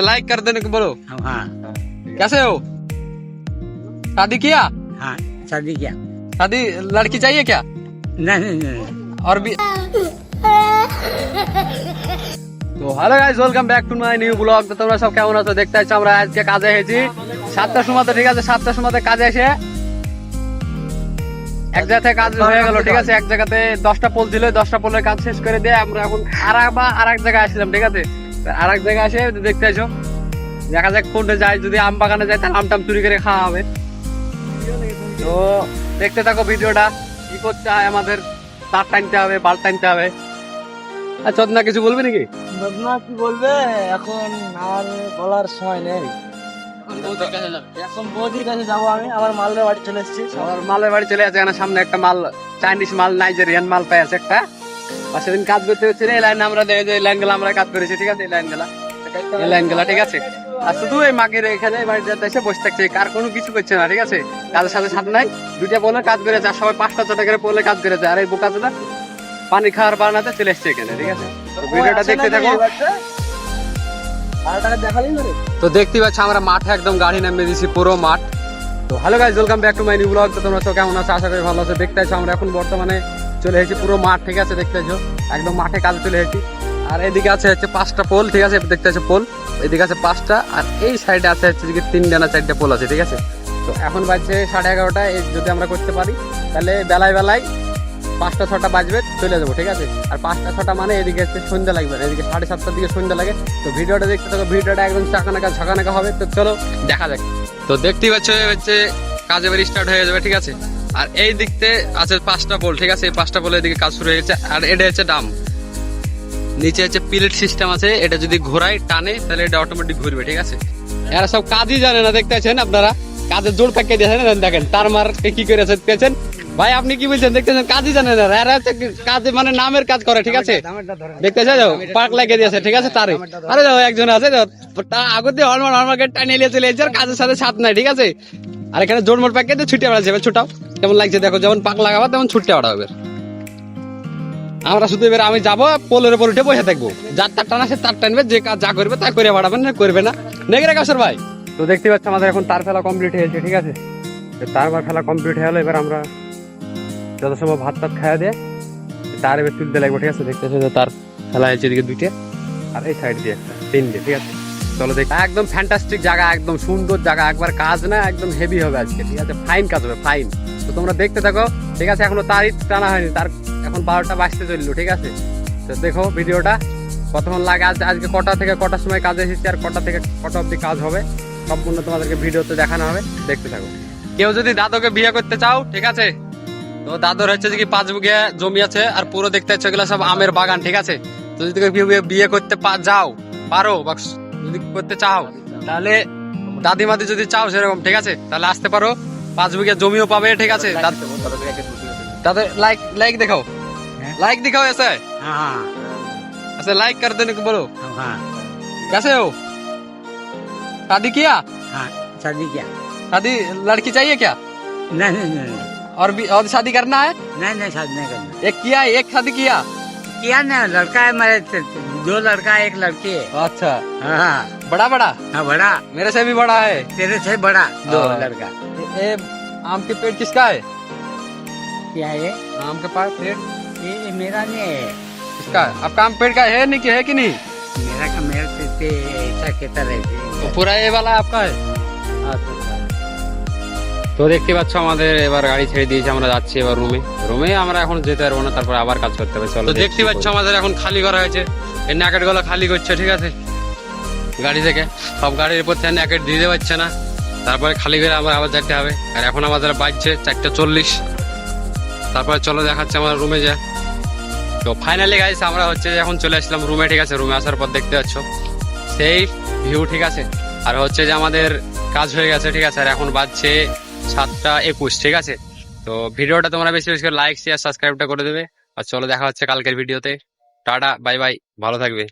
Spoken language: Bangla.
लाइक कर देने को बोलो। हाँ कैसे हो? शादी किया? हाँ शादी किया। शादी लड़की चाहिए क्या? नहीं और भी তো hello guys, welcome back to my new blog. তো তোমরা সব কেমন আছো? দেখতে পাচ্ছ আমরা আজকে কাজে এসেছি 7টার সময়। ঠিক আছে, 7টার সময় কাজে এসে এক জায়গা থেকে কাজ হয়ে গেল। ঠিক আছে, এক জায়গাতে 10টা পোল ছিল, 10টা পোলের কাজ শেষ করে দিয়ে আমরা এখন আর এক জায়গায় আসলাম। ঠিক আছে, আর এক জায়গায় এসে দেখতে পাচ্ছ, দেখা যাক কোনটা যায়। যদি আম বাগানে যায় তাহলে আমটাম চুরি করে খাওয়া হবে। তো দেখতে থাকো ভিডিওটা। কি করতে হয় আমাদের, তার টানতে হবে, বাল টানতে হবে। আর চন্দনা কিছু বলবে নাকি? বদনা কি বলবে, এখন আর বলার সময় নেই। এখন বৌদির কাছে যাবো আমি। আমার মালের বাড়ি চলে এসেছি। আমার মালের বাড়ি চলে আছে, এখানে সামনে একটা মাল, চাইনিজ মাল, নাইজেরিয়ান মাল পাই আছে একটা। আর সেদিন কাজ করতে হচ্ছে, এই লাইন আমরা দেখে যে লাইন গুলো আমরা কাজ করেছি। ঠিক আছে, এই লাইন গুলা ঠিক আছে। আর শুধু এই মাকের এখানে বাড়িতে এসে বসে থাকছে, কার কোনো কিছু করছে না। ঠিক আছে, কাজের সাথে সাথে নাই, দুইটা বলে কাজ করেছে, আর সবাই 5টা 6টা করে বলে কাজ করেছে। আর এই বোকাচোদা পানি খাওয়ার বানাতে চলে এসছে এখানে। ঠিক আছে, ভিডিওটা দেখতে থাকো। তো দেখতে পাচ্ছ আমরা মাঠে একদম গাড়ি নামিয়ে দিয়েছি, পুরো মাঠ। তো hello guys, welcome back to my new blog. তো তোমরা সব কেমন আছো? আশা করি ভালো আছো। দেখতে পাচ্ছ আমরা এখন বর্তমানে চলে এসেছি পুরো মাঠ। ঠিক আছে, দেখতে পাচ্ছ একদম মাঠে কাজে চলে এসেছি। আর এদিকে আছে হচ্ছে 5টা পোল। ঠিক আছে, দেখতে পাচ্ছ পোল, এদিকে আছে 5টা, আর এই সাইডে আছে হচ্ছে 3টা না 4টা পোল আছে। ঠিক আছে, তো এখন বাজছে 11:30। যদি আমরা করতে পারি তাহলে বেলায় 5টা 6টা বাজবে, চলে যাবো। ঠিক আছে, আর 5টা 6টা মানে এদিকে হচ্ছে সন্ধ্যা লাগবে, এদিকে 7:30টার দিকে সন্ধ্যা লাগে। তো ভিডিওটা দেখতে থাকো, ভিডিওটা একদম ঝাঁকানাকা হবে। তো চলো দেখা যাক। তো দেখতেই পাচ্ছ হচ্ছে কাজ এবার স্টার্ট হয়ে যাবে। ঠিক আছে, আর এই দিকতে আছে 5টা পোল। ঠিক আছে, এই 5টা পোলের দিকে কাজ শুরু হয়ে গেছে। আর এটা হচ্ছে ডাম, নিচে হচ্ছে পিলেট সিস্টেম আছে। এটা যদি ঘোরায় টানে তাহলে এটা অটোমেটিক ঘুরবে। ঠিক আছে, এরা সব কাজই জানে না, দেখতে পাচ্ছেন আপনারা। কাজের জোর পাকিয়ে দিয়েছেন, দেখেন তার মার কি করেছে দেখতেছেন। ভাই আপনি কি বলছেন? দেখতেছেন কাজই জানে না এরা, হচ্ছে কাজে মানে নামের কাজ করে। ঠিক আছে, দেখতেছে যাও পাক লাগিয়ে দিয়েছে। ঠিক আছে, তারে আরে যাও একজন আছে আগে দিয়ে হলমার্কেট টানিয়ে নিয়ে চলে এসেছে, কাজের সাথে সাথ নাই। ঠিক আছে, আর এখানে জোরমোর প্যাকেট দিয়ে ছুটে বেড়াচ্ছে। ছুটাও কেমন লাগছে দেখো, যেমন পাক লাগাবো তেমন ছুটতে বেড়াবে। আমরা শুধু এবার আমি যাবো, পোলের উপর উঠে বসে থাকবো, যার তার টানা সে তার টানবে, যে কাজ যা করবে তা করে বাড়াবেন, না করবে না নেগে রে কাসর ভাই। তো দেখতে পাচ্ছ আমাদের এখন তার ফেলা কমপ্লিট হয়েছে। ঠিক আছে, তার ফেলা কমপ্লিট হয়ে গেলো। এবার আমরা যত সময় ভাত খাওয়া দিয়ে তার এবার তুলতে লাগবে। ঠিক আছে, দেখতেছো তার ফেলা হয়েছে এদিকে 2টে, আর এই সাইড দিয়ে একটা 3টে। ঠিক আছে, চলো দেখ। একদম ফ্যান্টাস্টিক জায়গা, একদম সুন্দর জায়গা, একবার কাজ না একদম হেভি হবে আজকে। ঠিক আছে, ফাইন কাজ হবে, ফাইন। তো তোমরা দেখতে থাকো। ঠিক আছে, এখনো তারই টানা হয়নি, তার এখন 12টা বাজতে চললো। ঠিক আছে, তো দেখো ভিডিওটা কতক্ষণ লাগে, আজকে কটা থেকে কটার সময় কাজে এসেছি, আর কটা থেকে কটা অব্দি কাজ হবে, সম্পূর্ণ তোমাদেরকে ভিডিওতে দেখানো হবে। দেখতে থাকো। কেউ যদি দাদুকে বিয়ে করতে চাও, ঠিক আছে, তো দাদুর হচ্ছে যে কি 5 বিঘা জমি আছে, আর পুরো দেখতে হচ্ছে এগুলো সব আমের বাগান। ঠিক আছে, তো যদি বিয়ে করতে যাও পারো, বা যদি করতে চাও তাহলে দাদিমাদি যদি চাও সেরকম, ঠিক আছে, তাহলে আসতে পারো। 5 বিঘা জমিও পাবে। ঠিক আছে, दादा लाइक दिखाओ, लाइक दिखाओ ऐसा है। हाँ ऐसे लाइक कर देने को बोलो। हाँ कैसे हो? शादी किया? हाँ शादी किया। शादी लड़की चाहिए क्या? नहीं और शादी करना है? नहीं शादी नहीं करना। एक किया, एक शादी किया ना, लड़का है मेरे, 2 लड़का 1 लड़की है। अच्छा, हाँ बड़ा हाँ बड़ा, मेरे से भी बड़ा है। तेरे से बड़ा 2 हाँ। लड़का। ये आम के पेड़ किसका है? क्या है आम के पास पेड़ ये? मेरा नहीं है। किसका है? आपका आम पेड़ का है नहीं कि है कि नहीं? मेरा का मेरे से ऐसा कहता रहते तो पूरा ये वाला आपका है? আচ্ছা। তো দেখতে পাচ্ছ আমাদের এবার গাড়ি ছেড়ে দিয়েছে, আমরা যাচ্ছি এবার রুমে আমরা এখন যেতে পারবো না, তারপর আবার কাজ করতে হবে। চলো। তো দেখতে পাচ্ছ আমাদের এখন খালি করা হয়েছে, এই ন্যাকেট গুলো খালি করছে। ঠিক আছে, গাড়ি থেকে সব গাড়ির উপর থেকে ন্যাকেট দিতে পারছে না, তারপরে খালি করে আবার যেতে হবে। আর এখন আমাদের বাজছে 4:40। তারপরে চলো দেখাচ্ছে আমার রুমে যা। তো ফাইনালি গাইস আমরা হচ্ছে এখন চলে আসলাম রুমে। ঠিক আছে, রুমে আসার পর দেখতে পাচ্ছ সেই ভিউ। ঠিক আছে, আর হচ্ছে যে আমাদের কাজ হয়ে গেছে। ঠিক আছে, আর এখন বাজছে 7:21। ঠিক আছে, তো ভিডিওটা তোমরা বেশি বেশি করে লাইক শেয়ার সাবস্ক্রাইবটা করে দেবে। আর চলো দেখা হচ্ছে কালকের ভিডিওতে। টাটা, বাই বাই, ভালো থাকবে।